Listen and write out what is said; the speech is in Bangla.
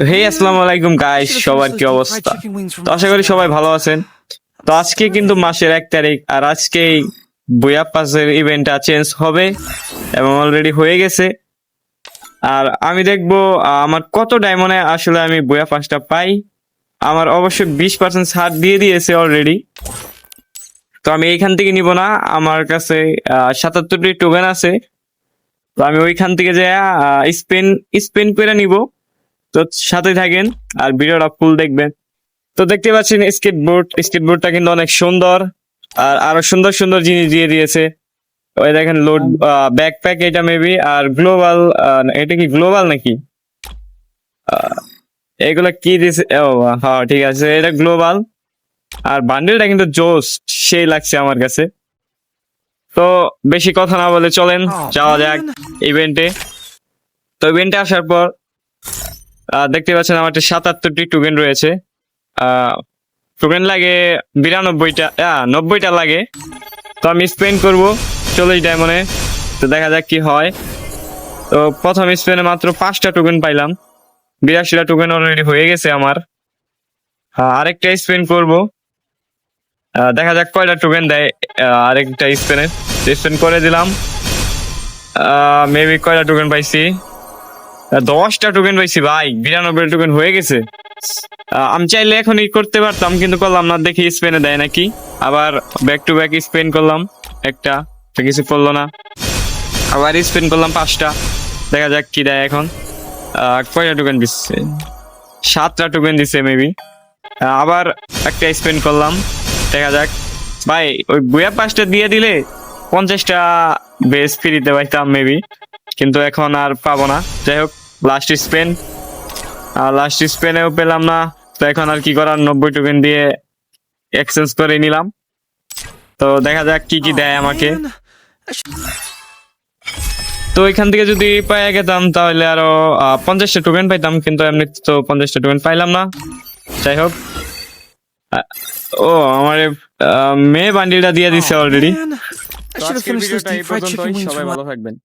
হে আসসালামু আলাইকুম গাইস, সবার কি অবস্থা? তো আশা করি সবাই ভালো আছেন। তো আজকে কিন্তু মাসের 1 তারিখ, আর আজকেই বুয়া পাসের ইভেন্টটা চেঞ্জ হবে এবং অলরেডি হয়ে গেছে। আর আমি দেখবো আমার কত ডায়মন্ডে আসলে আমি বুয়া পাসটা পাই। আমার অবশ্যই 20% ছাড় দিয়ে দিয়েছে অলরেডি। তো আমি এইখান থেকে নিব না, আমার কাছে 77টি টোকেন আছে। তো আমি ওইখান থেকে যে স্পেন স্পেন করে নিব। তো সাথে থাকেন আর ভিডিওটা ফুল দেখবেন। তো দেখতে পাচ্ছেন স্কেটবোর্ডটা কিন্তু অনেক সুন্দর, আর আরো সুন্দর সুন্দর জিনিস দিয়ে দিয়েছে। ওই দেখেন লোড ব্যাকপ্যাক, এটা মেবি। আর গ্লোবাল, এটা কি গ্লোবাল নাকি? এগুলা কি দিয়েছে? ও হ্যাঁ, ঠিক আছে, এটা গ্লোবাল। আর বান্ডেলটা কিন্তু জোস, সেই লাগছে আমার কাছে। তো বেশি কথা না বলে চলেন যাওয়া যাক ইভেন্টে। তো ইভেন্টে আসার পর দেখতে পাচ্ছেন আমার 77টি টোকেন রয়েছে। টোকেন লাগে 92টা, 90টা লাগে। তো আমি স্পেন্ড করবো 40 ডায়মন্ডে। তো দেখা যাক কি হয়। তো প্রথম স্পেনে মাত্র 5টা টোকেন পাইলাম। 82টা টোকেন অলরেডি হয়ে গেছে আমার। আরেকটা স্পেন করব, দেখা যাক কয়টা টোকেন দেয়। আরেকটা স্পেনে স্পেন করে দিলাম। মেবি কয়টা টোকেন পাইছি? 10টা টোকেন পাইছি ভাই, 92 টোকেন হয়ে গেছে। আমি চাইলে এখনই করতে পারতাম, কিন্তু করলাম না, দেখি স্পেনে দেয় নাকি। আবার ব্যাক টু ব্যাক স্পেন করলাম একটা, তো কিছু করলো না। আবার স্পেন করলাম 5টা, দেখা যাক কি দেয় এখন। কয়টা টোকেন দিচ্ছে? 7টা টোকেন দিচ্ছে মেবি। আবার একটা স্পেন করলাম, দেখা যাক। ভাই ওই বুয়া 5টা দিয়ে দিলে 50টা বেস ফ্রিতে পাইতাম মেবি, কিন্তু এখন আর পাবো না। যাই হোক, লাস্ট স্পেনেও পেলাম না। তো এখন আর কি করার, 90 টোকেন দিয়ে এক্সচেঞ্জ করে নিলাম। তো দেখা যাক কি কি দেয় আমাকে। তো এখান থেকে যদি পাইয়া গেতাম তাহলে আরো 50টা টোকেন পাইতাম, কিন্তু এমনি তো 50টা টোকেন পাইলাম না। যাই হোক, ও আমার মেয়ে বান্ডিলটা দিয়ে দিচ্ছে অলরেডি। সবাই ভালো থাকবেন।